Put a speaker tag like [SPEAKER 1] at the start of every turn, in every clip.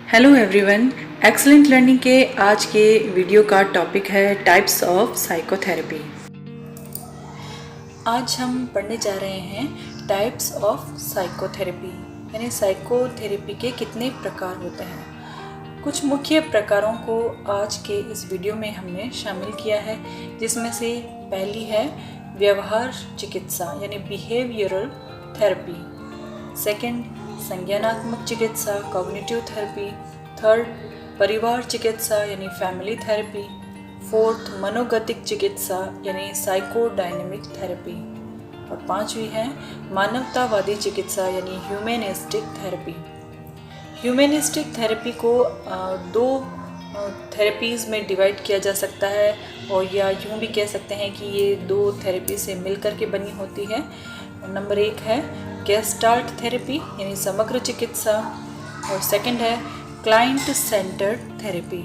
[SPEAKER 1] Hello everyone, excellent learning के आज के वीडियो का टॉपिक है टाइप्स ऑफ साइकोथेरेपी। आज हम पढ़ने जा रहे हैं टाइप्स ऑफ साइकोथेरेपी, यानी साइकोथेरेपी के कितने प्रकार होते हैं। कुछ मुख्य प्रकारों को आज के इस वीडियो में हमने शामिल किया है, जिसमें से पहली है व्यवहार चिकित्सा यानी बिहेवियरल थेरेपी। सेकंड, संज्ञानात्मक चिकित्सा कॉग्निटिव थेरेपी। थर्ड, परिवार चिकित्सा यानी फैमिली थेरेपी। फोर्थ, मनोगतिक चिकित्सा यानी साइकोडायनेमिक थेरेपी। और पांचवी है मानवतावादी चिकित्सा यानी ह्यूमैनिस्टिक थेरेपी। ह्यूमैनिस्टिक थेरेपी को दो थेरेपीज़ में डिवाइड किया जा सकता है, और या यूँ भी कह सकते हैं कि ये दो थेरेपी से मिलकर के बनी होती है। नंबर एक है गेस्टाल्ट थेरेपी यानी समग्र चिकित्सा, और सेकंड है क्लाइंट सेंटर्ड थेरेपी।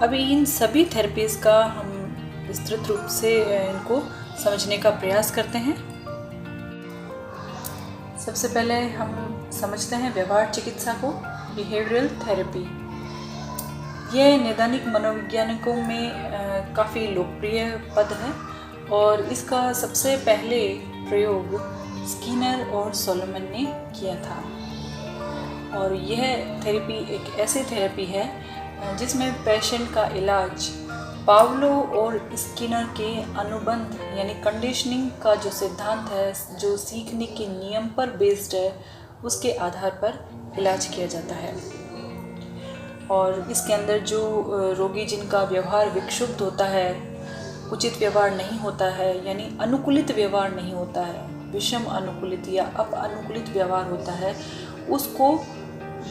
[SPEAKER 1] अभी इन सभी थेरेपीज़ का हम विस्तृत रूप से इनको समझने का प्रयास करते हैं। सबसे पहले हम समझते हैं व्यवहार चिकित्सा को, बिहेवियरल थेरेपी। यह नैदानिक मनोवैज्ञानिकों में काफ़ी लोकप्रिय पद है, और इसका सबसे पहले प्रयोग स्किनर और सोलोमन ने किया था। और यह थेरेपी एक ऐसी थेरेपी है जिसमें पेशेंट का इलाज पावलो और स्किनर के अनुबंध यानी कंडीशनिंग का जो सिद्धांत है, जो सीखने के नियम पर बेस्ड है, उसके आधार पर इलाज किया जाता है। और इसके अंदर जो रोगी जिनका व्यवहार विक्षुब्ध होता है, उचित व्यवहार नहीं होता है यानी अनुकूलित व्यवहार नहीं होता है, विषम अनुकूलित या अपअनुकूलित व्यवहार होता है, उसको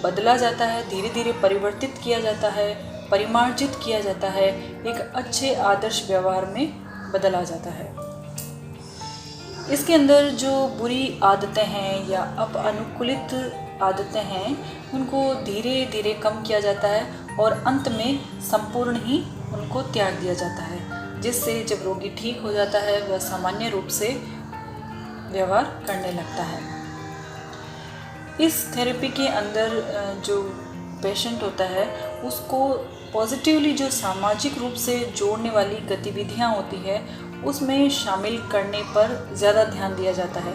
[SPEAKER 1] बदला जाता है, धीरे धीरे परिवर्तित किया जाता है, परिमार्जित किया जाता है, एक अच्छे आदर्श व्यवहार में बदला जाता है। इसके अंदर जो बुरी आदतें हैं या अपअनुकूलित आदतें हैं, उनको धीरे धीरे कम किया जाता है, और अंत में संपूर्ण ही उनको त्याग दिया जाता है, जिससे जब रोगी ठीक हो जाता है वह सामान्य रूप से व्यवहार करने लगता है। इस थेरेपी के अंदर जो पेशेंट होता है, उसको पॉजिटिवली जो सामाजिक रूप से जोड़ने वाली गतिविधियां होती है, उसमें शामिल करने पर ज़्यादा ध्यान दिया जाता है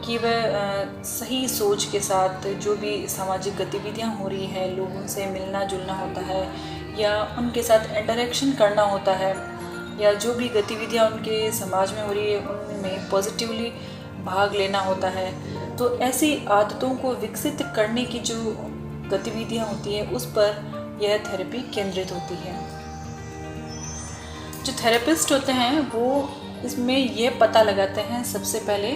[SPEAKER 1] कि वह सही सोच के साथ जो भी सामाजिक गतिविधियां हो रही है, लोगों से मिलना जुलना होता है या उनके साथ इंटरेक्शन करना होता है, या जो भी गतिविधियां उनके समाज में हो रही है उनमें पॉजिटिवली भाग लेना होता है। तो ऐसी आदतों को विकसित करने की जो गतिविधियां होती है, उस पर यह थेरेपी केंद्रित होती है। जो थेरेपिस्ट होते हैं वो इसमें यह पता लगाते हैं सबसे पहले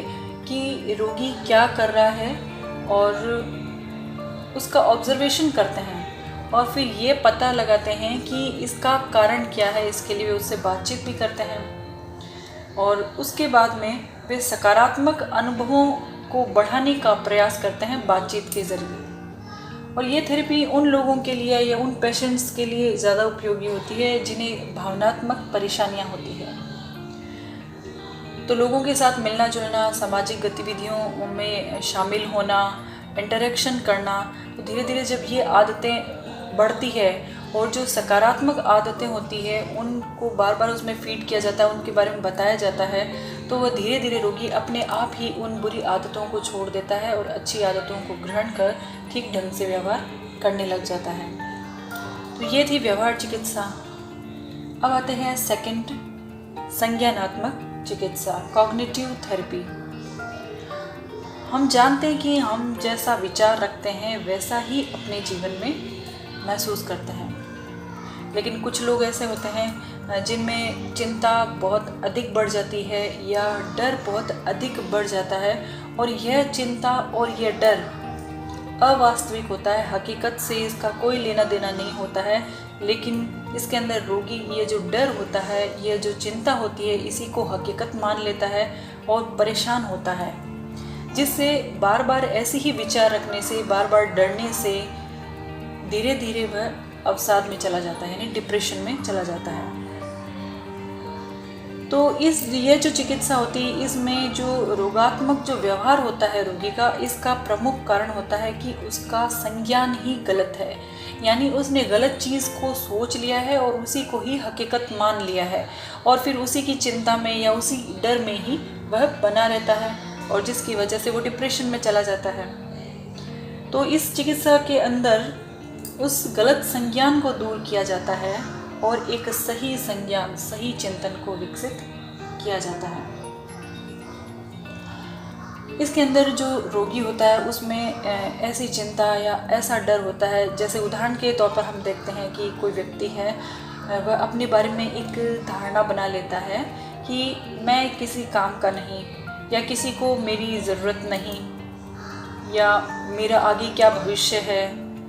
[SPEAKER 1] कि रोगी क्या कर रहा है, और उसका ऑब्जर्वेशन करते हैं, और फिर ये पता लगाते हैं कि इसका कारण क्या है। इसके लिए वे उससे बातचीत भी करते हैं, और उसके बाद में वे सकारात्मक अनुभवों को बढ़ाने का प्रयास करते हैं बातचीत के ज़रिए। और ये थेरेपी उन लोगों के लिए या उन पेशेंट्स के लिए ज़्यादा उपयोगी होती है जिन्हें भावनात्मक परेशानियां होती है। तो लोगों के साथ मिलना जुलना, सामाजिक गतिविधियों में शामिल होना, इंटरेक्शन करना, तो धीरे धीरे जब ये आदतें बढ़ती है और जो सकारात्मक आदतें होती है उनको बार बार उसमें फीड किया जाता है, उनके बारे में बताया जाता है, तो वह धीरे धीरे रोगी अपने आप ही उन बुरी आदतों को छोड़ देता है और अच्छी आदतों को ग्रहण कर ठीक ढंग से व्यवहार करने लग जाता है। तो ये थी व्यवहार चिकित्सा। अब आते हैं सेकंड, संज्ञानात्मक चिकित्सा कॉग्निटिव थेरेपी। हम जानते हैं कि हम जैसा विचार रखते हैं वैसा ही अपने जीवन में महसूस करते हैं, लेकिन कुछ लोग ऐसे होते हैं जिनमें चिंता बहुत अधिक बढ़ जाती है या डर बहुत अधिक बढ़ जाता है, और यह चिंता और यह डर अवास्तविक होता है, हकीकत से इसका कोई लेना देना नहीं होता है, लेकिन इसके अंदर रोगी ये जो डर होता है, ये जो चिंता होती है, इसी को हकीकत मान लेता है और परेशान होता है, जिससे बार बार ऐसे ही विचार रखने से, बार बार डरने से धीरे धीरे वह अवसाद में चला जाता है, यानी डिप्रेशन में चला जाता है। तो ये जो चिकित्सा होती है, इसमें जो रोगात्मक जो व्यवहार होता है रोगी का, इसका प्रमुख कारण होता है कि उसका संज्ञान ही गलत है। यानी उसने गलत चीज़ को सोच लिया है और उसी को ही हकीकत मान लिया है, और फिर उसी की चिंता में या उसी डर में ही वह बना रहता है, और जिसकी वजह से वो डिप्रेशन में चला जाता है। तो इस चिकित्सा के अंदर उस गलत संज्ञान को दूर किया जाता है और एक सही संज्ञान, सही चिंतन को विकसित किया जाता है। इसके अंदर जो रोगी होता है उसमें ऐसी चिंता या ऐसा डर होता है, जैसे उदाहरण के तौर पर हम देखते हैं कि कोई व्यक्ति है, वह अपने बारे में एक धारणा बना लेता है कि मैं किसी काम का नहीं, या किसी को मेरी ज़रूरत नहीं, या मेरा आगे क्या भविष्य है,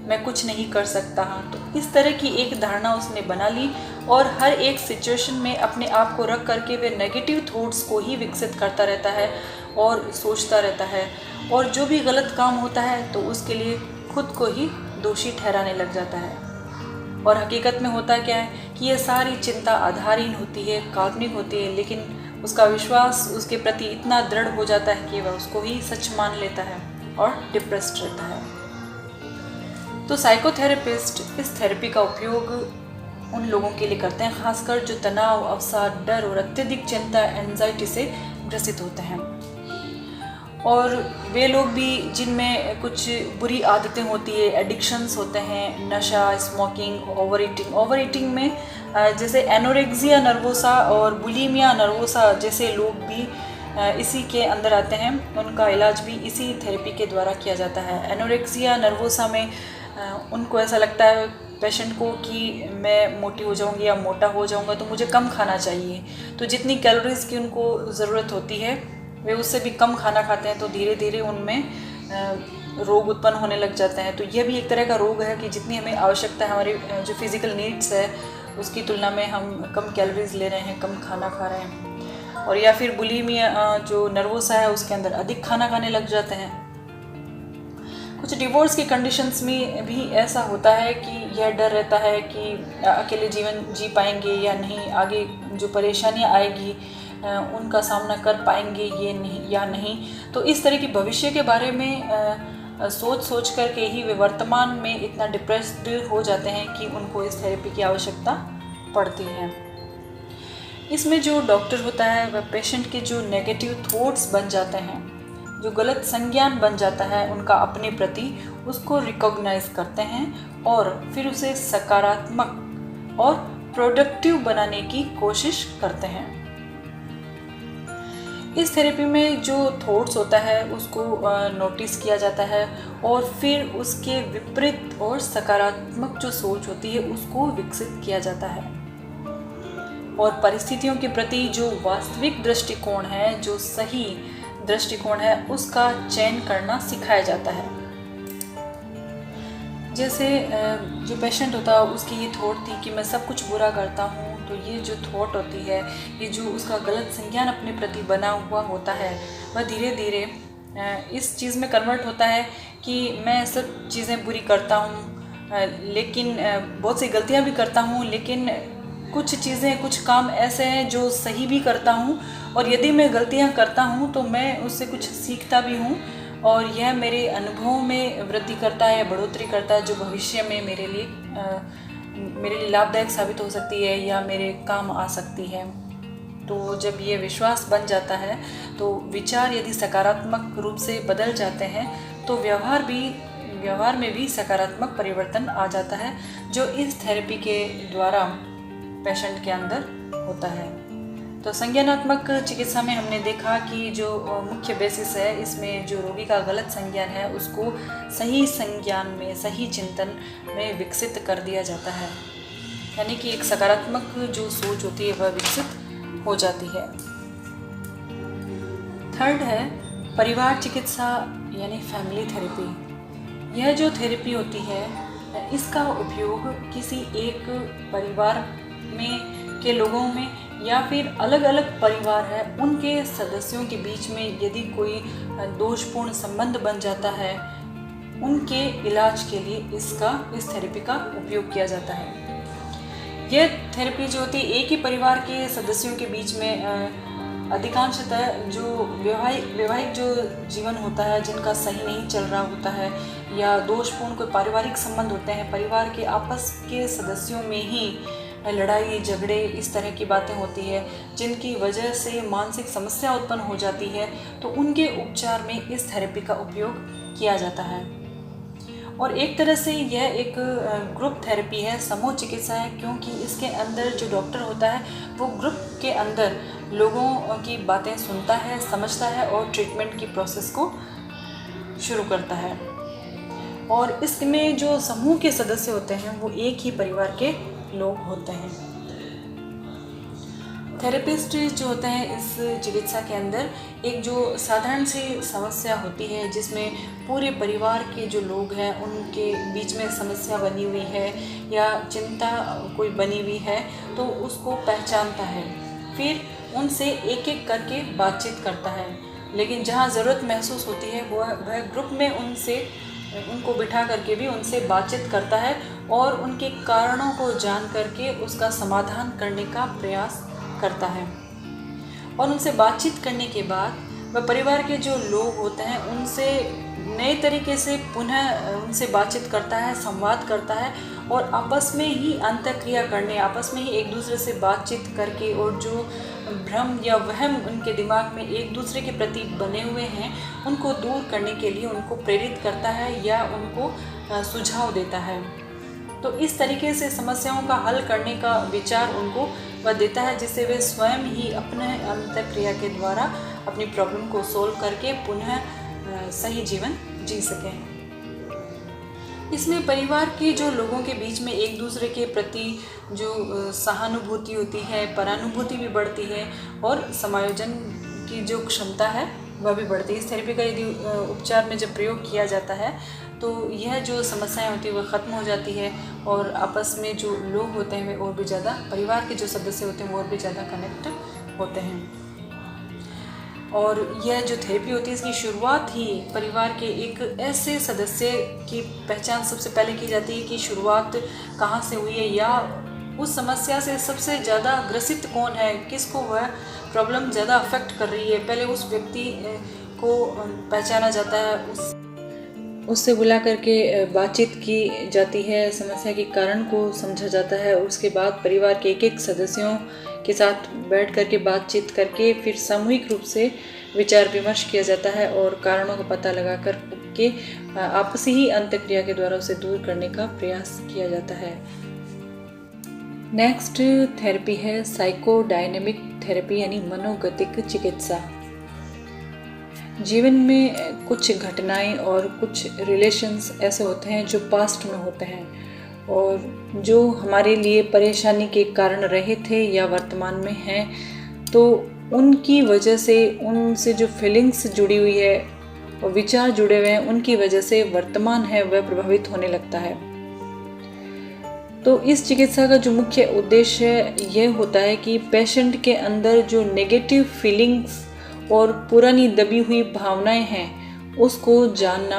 [SPEAKER 1] मैं कुछ नहीं कर सकता हाँ। तो इस तरह की एक धारणा उसने बना ली, और हर एक सिचुएशन में अपने आप को रख करके वे नेगेटिव थॉट्स को ही विकसित करता रहता है और सोचता रहता है, और जो भी गलत काम होता है तो उसके लिए खुद को ही दोषी ठहराने लग जाता है। और हकीकत में होता क्या है कि ये सारी चिंता आधारहीन होती है, काल्पनिक होती है, लेकिन उसका विश्वास उसके प्रति इतना दृढ़ हो जाता है कि वह उसको ही सच मान लेता है और डिप्रेस्ड रहता है। तो साइकोथेरेपिस्ट इस थेरेपी का उपयोग उन लोगों के लिए करते हैं, खासकर जो तनाव, अवसाद, डर और अत्यधिक चिंता, एंजाइटी से ग्रसित होते हैं। और वे लोग भी जिनमें कुछ बुरी आदतें होती है, एडिक्शंस होते हैं, नशा, स्मोकिंग, ओवर ईटिंग में जैसे एनोरेक्सिया नर्वोसा और बुलिमिया नर्वोसा जैसे लोग भी इसी के अंदर आते हैं। उनका इलाज भी इसी थेरेपी के द्वारा किया जाता है। एनोरेक्सिया नर्वोसा में उनको ऐसा लगता है पेशेंट को कि मैं मोटी हो जाऊंगी या मोटा हो जाऊंगा, तो मुझे कम खाना चाहिए। तो जितनी कैलोरीज़ की उनको ज़रूरत होती है वे उससे भी कम खाना खाते हैं, तो धीरे धीरे उनमें रोग उत्पन्न होने लग जाते हैं। तो यह भी एक तरह का रोग है कि जितनी हमें आवश्यकता है, हमारी जो फिज़िकल नीड्स है उसकी तुलना में हम कम कैलोरीज़ ले रहे हैं, कम खाना खा रहे हैं। और या फिर बुलिमिया जो नर्वोसा है उसके अंदर अधिक खाना खाने लग जाते हैं। कुछ डिवोर्स की कंडीशंस में भी ऐसा होता है कि यह डर रहता है कि अकेले जीवन जी पाएंगे या नहीं, आगे जो परेशानियां आएगी उनका सामना कर पाएंगे ये नहीं या नहीं। तो इस तरह की भविष्य के बारे में सोच करके ही वे वर्तमान में इतना डिप्रेस्ड हो जाते हैं कि उनको इस थेरेपी की आवश्यकता पड़ती है। इसमें जो डॉक्टर होता है वह पेशेंट के जो नेगेटिव थॉट्स बन जाते हैं, जो गलत संज्ञान बन जाता है उनका अपने प्रति, उसको रिकॉग्नाइज करते हैं और फिर उसे सकारात्मक और प्रोडक्टिव बनाने की कोशिश करते हैं। इस थेरेपी में जो थॉट्स होता है उसको नोटिस किया जाता है और फिर उसके विपरीत और सकारात्मक जो सोच होती है उसको विकसित किया जाता है, और परिस्थितियों के प्रति जो वास्तविक दृष्टिकोण है, जो सही दृष्टिकोण है, उसका चयन करना सिखाया जाता है। जैसे जो पेशेंट होता है उसकी ये थॉट थी कि मैं सब कुछ बुरा करता हूँ, तो ये जो थॉट होती है, ये जो उसका गलत संज्ञान अपने प्रति बना हुआ होता है, वह धीरे धीरे इस चीज़ में कन्वर्ट होता है कि मैं सब चीज़ें बुरी करता हूँ, लेकिन बहुत सी गलतियाँ भी करता हूँ, लेकिन कुछ चीज़ें, कुछ काम ऐसे हैं जो सही भी करता हूँ, और यदि मैं गलतियाँ करता हूँ तो मैं उससे कुछ सीखता भी हूँ, और यह मेरे अनुभव में वृद्धि करता है, बढ़ोतरी करता है, जो भविष्य में मेरे लिए लाभदायक साबित हो सकती है या मेरे काम आ सकती है। तो जब ये विश्वास बन जाता है तो विचार यदि सकारात्मक रूप से बदल जाते हैं तो व्यवहार में भी सकारात्मक परिवर्तन आ जाता है, जो इस थेरेपी के द्वारा पेशेंट के अंदर होता है। तो संज्ञानात्मक चिकित्सा में हमने देखा कि जो मुख्य बेसिस है, इसमें जो रोगी का गलत संज्ञान है उसको सही संज्ञान में, सही चिंतन में विकसित कर दिया जाता है, यानी कि एक सकारात्मक जो सोच होती है वह विकसित हो जाती है। थर्ड है परिवार चिकित्सा यानी फैमिली थेरेपी। यह जो थेरेपी होती है इसका उपयोग किसी एक परिवार में के लोगों में या फिर अलग अलग परिवार है उनके सदस्यों के बीच में यदि कोई दोषपूर्ण संबंध बन जाता है, उनके इलाज के लिए इस थेरेपी का उपयोग किया जाता है। यह थेरेपी जो होती है एक ही परिवार के सदस्यों के बीच में अधिकांशतः जो वैवाहिक जो जीवन होता है, जिनका सही नहीं चल रहा होता है या दोषपूर्ण कोई पारिवारिक संबंध होते हैं, परिवार के आपस के सदस्यों में ही लड़ाई झगड़े इस तरह की बातें होती है जिनकी वजह से मानसिक समस्या उत्पन्न हो जाती है, तो उनके उपचार में इस थेरेपी का उपयोग किया जाता है। और एक तरह से यह एक ग्रुप थेरेपी है, समूह चिकित्सा है, क्योंकि इसके अंदर जो डॉक्टर होता है वो ग्रुप के अंदर लोगों की बातें सुनता है, समझता है और ट्रीटमेंट की प्रोसेस को शुरू करता है। और इसमें जो समूह के सदस्य होते हैं वो एक ही परिवार के लोग होते हैं। थेरेपिस्ट जो होते हैं इस चिकित्सा के अंदर एक जो साधारण सी समस्या होती है जिसमें पूरे परिवार के जो लोग हैं उनके बीच में समस्या बनी हुई है या चिंता कोई बनी हुई है, तो उसको पहचानता है, फिर उनसे एक एक करके बातचीत करता है। लेकिन जहाँ ज़रूरत महसूस होती है वह ग्रुप में उनको बिठा करके भी उनसे बातचीत करता है और उनके कारणों को जान करके उसका समाधान करने का प्रयास करता है। और उनसे बातचीत करने के बाद वह परिवार के जो लोग होते हैं उनसे नए तरीके से पुनः उनसे बातचीत करता है, संवाद करता है और आपस में ही अंतःक्रिया करने, आपस में ही एक दूसरे से बातचीत करके और जो भ्रम या वहम उनके दिमाग में एक दूसरे के प्रति बने हुए हैं उनको दूर करने के लिए उनको प्रेरित करता है या उनको सुझाव देता है। तो इस तरीके से समस्याओं का हल करने का विचार उनको वह देता है, जिससे वे स्वयं ही अपने अंतःक्रिया के द्वारा अपनी प्रॉब्लम को सोल्व करके पुनः सही जीवन जी सकें। इसमें परिवार के जो लोगों के बीच में एक दूसरे के प्रति जो सहानुभूति होती है, परानुभूति भी बढ़ती है और समायोजन की जो क्षमता है वह भी बढ़ती है। इस थेरेपी का यदि उपचार में जब प्रयोग किया जाता है तो यह जो समस्याएं होती है वह ख़त्म हो जाती है और आपस में जो लोग होते हैं वे और भी ज़्यादा, परिवार के जो सदस्य होते हैं वो और भी ज़्यादा कनेक्ट होते हैं। और यह जो थेरेपी होती है इसकी शुरुआत ही परिवार के एक ऐसे सदस्य की पहचान सबसे पहले की जाती है कि शुरुआत कहाँ से हुई है या उस समस्या से सबसे ज़्यादा ग्रसित कौन है, किसको वह प्रॉब्लम ज़्यादा अफेक्ट कर रही है। पहले उस व्यक्ति को पहचाना जाता है, उससे बुला करके बातचीत की जाती है, समस्या के कारण को समझा जाता है। उसके बाद परिवार के एक एक सदस्यों के साथ बैठ करके बातचीत करके फिर सामूहिक रूप से विचार विमर्श किया जाता है और कारणों का पता लगा कर के आपसी ही अंतःक्रिया के द्वारा उसे दूर करने का प्रयास किया जाता है। नेक्स्ट थेरेपी है साइकोडायनेमिक थेरेपी यानी मनोगतिक चिकित्सा। जीवन में कुछ घटनाएं और कुछ रिलेशंस ऐसे होते हैं जो पास्ट में होते हैं और जो हमारे लिए परेशानी के कारण रहे थे या वर्तमान में हैं, तो उनकी वजह से उनसे जो फीलिंग्स जुड़ी हुई है और विचार जुड़े हुए हैं उनकी वजह से वर्तमान है वह प्रभावित होने लगता है। तो इस चिकित्सा का जो मुख्य उद्देश्य यह होता है कि पेशेंट के अंदर जो नेगेटिव फीलिंग्स और पुरानी दबी हुई भावनाएं हैं उसको जानना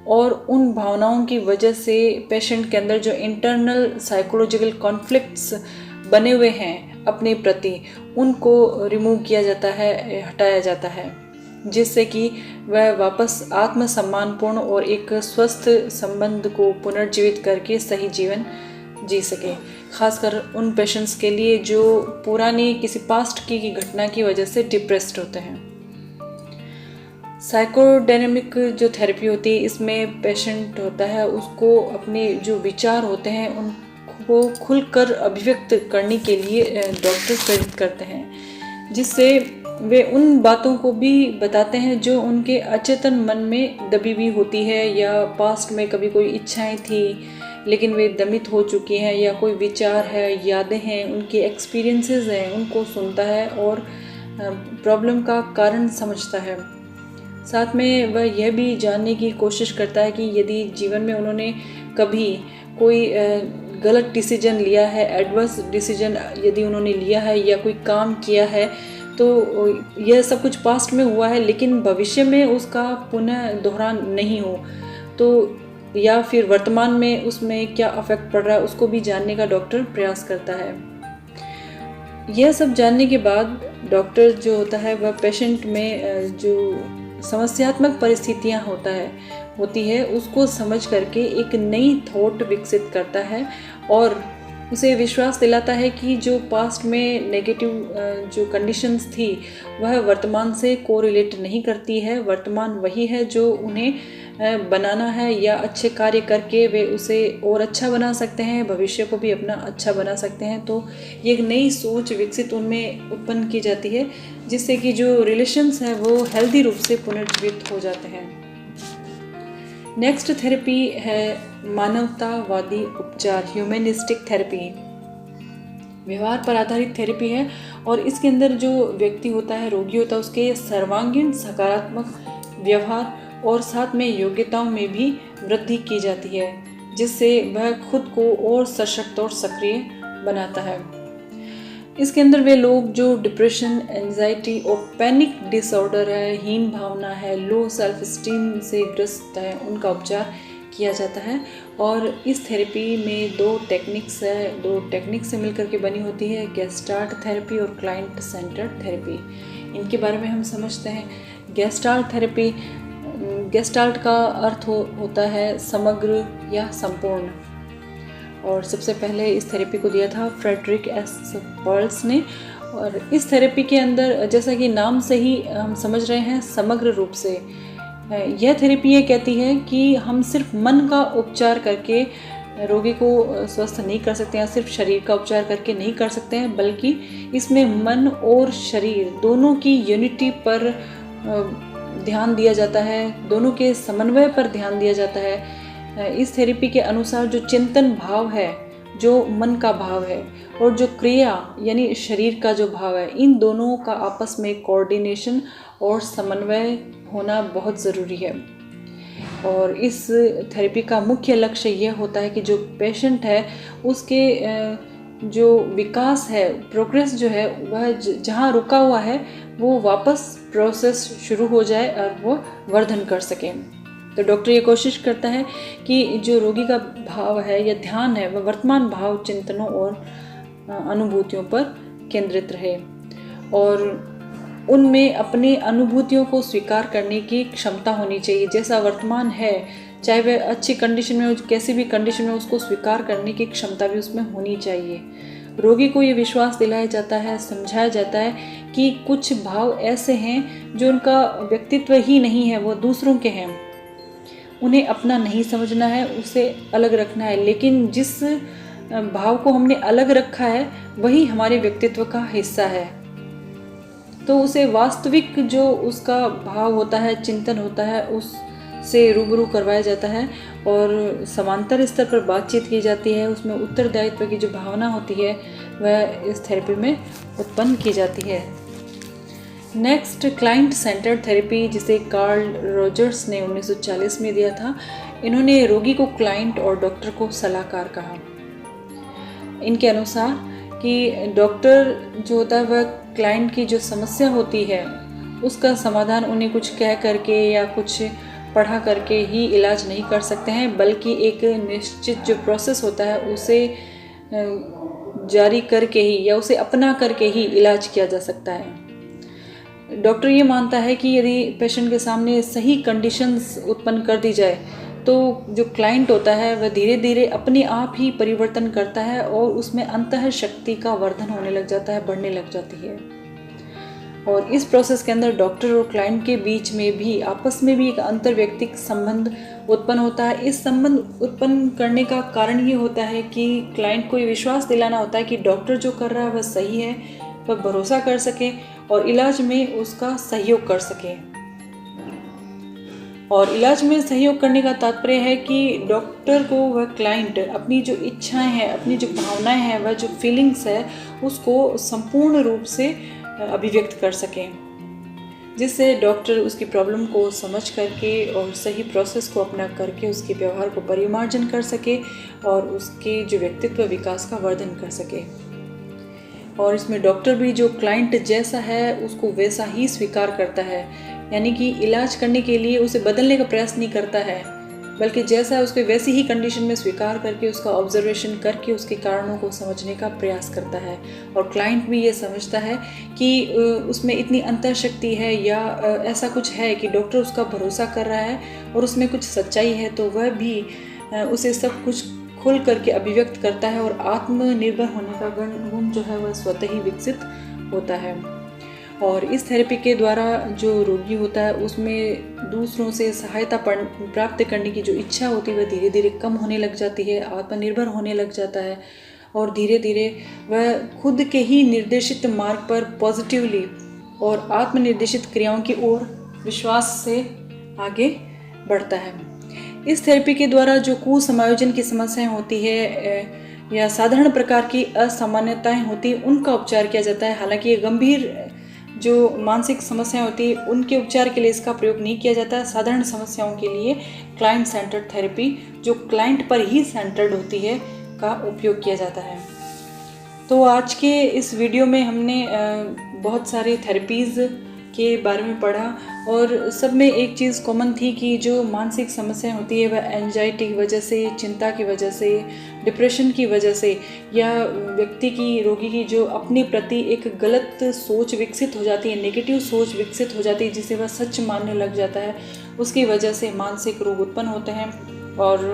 [SPEAKER 1] और उन भावनाओं की वजह से पेशेंट के अंदर जो इंटरनल साइकोलॉजिकल कॉन्फ्लिक्ट्स बने हुए हैं अपने प्रति उनको रिमूव किया जाता है, हटाया जाता है, जिससे कि वह वापस आत्मसम्मानपूर्ण और एक स्वस्थ संबंध को पुनर्जीवित करके सही जीवन जी सके। खासकर उन पेशेंट्स के लिए जो पुरानी किसी पास्ट की घटना की वजह से डिप्रेस्ड होते हैं। साइकोडायनेमिक जो थेरेपी होती है इसमें पेशेंट होता है उसको अपने जो विचार होते हैं उनको खुलकर अभिव्यक्त करने के लिए डॉक्टर प्रेरित करते हैं, जिससे वे उन बातों को भी बताते हैं जो उनके अचेतन मन में दबी हुई होती है या पास्ट में कभी कोई इच्छाएं थी लेकिन वे दमित हो चुकी हैं या कोई विचार है, यादें हैं, उनके एक्सपीरियंसेस हैं, उनको सुनता है और प्रॉब्लम का कारण समझता है। साथ में वह यह भी जानने की कोशिश करता है कि यदि जीवन में उन्होंने कभी कोई गलत डिसीजन लिया है, एडवर्स डिसीजन यदि उन्होंने लिया है या कोई काम किया है तो यह सब कुछ पास्ट में हुआ है लेकिन भविष्य में उसका पुनः दोहरान नहीं हो, तो या फिर वर्तमान में उसमें क्या अफेक्ट पड़ रहा है उसको भी जानने का डॉक्टर प्रयास करता है। यह सब जानने के बाद डॉक्टर जो होता है वह पेशेंट में जो समस्यात्मक परिस्थितियां होती है उसको समझ करके एक नई थॉट विकसित करता है और उसे विश्वास दिलाता है कि जो पास्ट में नेगेटिव जो कंडीशंस थी वह वर्तमान से कोरिलेट नहीं करती है। वर्तमान वही है जो उन्हें बनाना है या अच्छे कार्य करके वे उसे और अच्छा बना सकते हैं, भविष्य को भी अपना अच्छा बना सकते हैं। तो ये एक नई सोच विकसित उनमें उत्पन्न की जाती है जिससे कि जो रिलेशंस हैं वो हेल्दी रूप से पुनर्जीवित हो जाते हैं। नेक्स्ट थेरेपी है मानवतावादी उपचार, ह्यूमनिस्टिक थेरेपी। व्यवहार पर आधारित थेरेपी है और इसके अंदर जो व्यक्ति होता है, रोगी होता है, उसके सर्वांगीण सकारात्मक व्यवहार और साथ में योग्यताओं में भी वृद्धि की जाती है जिससे वह खुद को और सशक्त और सक्रिय बनाता है। इसके अंदर वे लोग जो डिप्रेशन, एंजाइटी और पैनिक डिसऑर्डर है, हीन भावना है, लो सेल्फ स्टीम से ग्रस्त है, उनका उपचार किया जाता है। और इस थेरेपी में दो टेक्निक्स से मिलकर के बनी होती है, गेस्टाल्ट थेरेपी और क्लाइंट सेंटर्ड थेरेपी। इनके बारे में हम समझते हैं। गेस्टाल्ट का अर्थ होता है समग्र या संपूर्ण, और सबसे पहले इस थेरेपी को दिया था फ्रेडरिक एस पर्ल्स ने। और इस थेरेपी के अंदर जैसा कि नाम से ही हम समझ रहे हैं, समग्र रूप से यह थेरेपी ये कहती है कि हम सिर्फ मन का उपचार करके रोगी को स्वस्थ नहीं कर सकते हैं, सिर्फ शरीर का उपचार करके नहीं कर सकते हैं, बल्कि इसमें मन और शरीर दोनों की यूनिटी पर ध्यान दिया जाता है, दोनों के समन्वय पर ध्यान दिया जाता है। इस थेरेपी के अनुसार जो चिंतन भाव है, जो मन का भाव है, और जो क्रिया यानी शरीर का जो भाव है, इन दोनों का आपस में कोऑर्डिनेशन और समन्वय होना बहुत ज़रूरी है। और इस थेरेपी का मुख्य लक्ष्य यह होता है कि जो पेशेंट है उसके जो विकास है, प्रोग्रेस जो है, वह जहाँ रुका हुआ है वो वापस प्रोसेस शुरू हो जाए और वो वर्धन कर सके। तो डॉक्टर ये कोशिश करता है कि जो रोगी का भाव है या ध्यान है वह वर्तमान भाव, चिंतनों और अनुभूतियों पर केंद्रित रहे और उनमें अपनी अनुभूतियों को स्वीकार करने की क्षमता होनी चाहिए। जैसा वर्तमान है, चाहे वह अच्छी कंडीशन में हो, कैसी भी कंडीशन में, उसको स्वीकार करने की क्षमता भी उसमें होनी चाहिए। रोगी को ये विश्वास दिलाया जाता है, समझाया जाता है कि कुछ भाव ऐसे हैं जो उनका व्यक्तित्व ही नहीं है, वो दूसरों के हैं, उन्हें अपना नहीं समझना है, उसे अलग रखना है। लेकिन जिस भाव को हमने अलग रखा है वही हमारे व्यक्तित्व का हिस्सा है। तो उसे वास्तविक जो उसका भाव होता है, चिंतन होता है, उससे रूबरू करवाया जाता है और समांतर स्तर पर बातचीत की जाती है। उसमें उत्तरदायित्व की जो भावना होती है वह इस थेरेपी में उत्पन्न की जाती है। नेक्स्ट, क्लाइंट सेंटर्ड थेरेपी, जिसे कार्ल रॉजर्स ने 1940 में दिया था। इन्होंने रोगी को क्लाइंट और डॉक्टर को सलाहकार कहा। इनके अनुसार कि डॉक्टर जो होता है वह क्लाइंट की जो समस्या होती है उसका समाधान उन्हें कुछ कह करके या कुछ पढ़ा करके ही इलाज नहीं कर सकते हैं, बल्कि एक निश्चित जो प्रोसेस होता है उसे जारी करके ही या उसे अपना करके ही इलाज किया जा सकता है। डॉक्टर ये मानता है कि यदि पेशेंट के सामने सही कंडीशंस उत्पन्न कर दी जाए तो जो क्लाइंट होता है वह धीरे धीरे अपने आप ही परिवर्तन करता है और उसमें अंतः शक्ति का वर्धन होने लग जाता है, बढ़ने लग जाती है। और इस प्रोसेस के अंदर डॉक्टर और क्लाइंट के बीच में भी आपस में भी एक अंतर्व्यक्तिक संबंध उत्पन्न होता है। इस संबंध उत्पन्न करने का कारण ये होता है कि क्लाइंट को ये विश्वास दिलाना होता है कि डॉक्टर जो कर रहा है वह सही है, वह भरोसा कर सके और इलाज में उसका सहयोग कर सके। और इलाज में सहयोग करने का तात्पर्य है कि डॉक्टर को वह क्लाइंट अपनी जो इच्छाएं हैं, अपनी जो भावनाएं हैं, वह जो फीलिंग्स है उसको संपूर्ण रूप से अभिव्यक्त कर सकें, जिससे डॉक्टर उसकी प्रॉब्लम को समझ करके और सही प्रोसेस को अपना करके उसके व्यवहार को परिमार्जन कर सके और उसके जो व्यक्तित्व विकास का वर्धन कर सके। और इसमें डॉक्टर भी जो क्लाइंट जैसा है उसको वैसा ही स्वीकार करता है, यानी कि इलाज करने के लिए उसे बदलने का प्रयास नहीं करता है, बल्कि जैसा है उसके वैसी ही कंडीशन में स्वीकार करके उसका ऑब्जर्वेशन करके उसके कारणों को समझने का प्रयास करता है। और क्लाइंट भी ये समझता है कि उसमें इतनी अंतर्शक्ति है या ऐसा कुछ है कि डॉक्टर उसका भरोसा कर रहा है और उसमें कुछ सच्चाई है, तो वह भी उसे सब कुछ खुल करके अभिव्यक्त करता है और आत्मनिर्भर होने का गुण जो है वह स्वतः ही विकसित होता है। और इस थेरेपी के द्वारा जो रोगी होता है उसमें दूसरों से सहायता प्राप्त करने की जो इच्छा होती है वह धीरे धीरे कम होने लग जाती है, आत्मनिर्भर होने लग जाता है और धीरे धीरे वह खुद के ही निर्देशित मार्ग पर पॉजिटिवली और आत्मनिर्देशित क्रियाओं की ओर विश्वास से आगे बढ़ता है। इस थेरेपी के द्वारा जो कुसमायोजन की समस्याएं होती है या साधारण प्रकार की असामान्यताएं होती हैं उनका उपचार किया जाता है। हालांकि ये गंभीर जो मानसिक समस्याएं होती है उनके उपचार के लिए इसका प्रयोग नहीं किया जाता है। साधारण समस्याओं के लिए क्लाइंट सेंटर्ड थेरेपी जो क्लाइंट पर ही सेंटर्ड होती है का उपयोग किया जाता है। तो आज के इस वीडियो में हमने बहुत सारे थेरेपीज़ के बारे में पढ़ा और सब में एक चीज़ कॉमन थी कि जो मानसिक समस्याएं होती है वह एंजाइटी की वजह से, चिंता की वजह से, डिप्रेशन की वजह से या व्यक्ति की, रोगी की जो अपने प्रति एक गलत सोच विकसित हो जाती है, नेगेटिव सोच विकसित हो जाती है जिसे वह सच मानने लग जाता है, उसकी वजह से मानसिक रोग उत्पन्न होते हैं और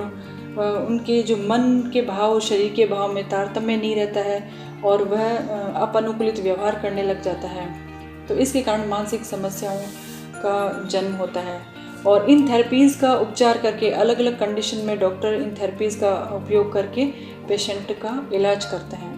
[SPEAKER 1] उनके जो मन के भाव शरीर के भाव में तारतम्य नहीं रहता है और वह अपनुकूलित व्यवहार करने लग जाता है। तो इसके कारण मानसिक समस्याओं का जन्म होता है और इन थेरेपीज़ का उपचार करके अलग अलग कंडीशन में डॉक्टर इन थेरेपीज़ का उपयोग करके पेशेंट का इलाज करते हैं।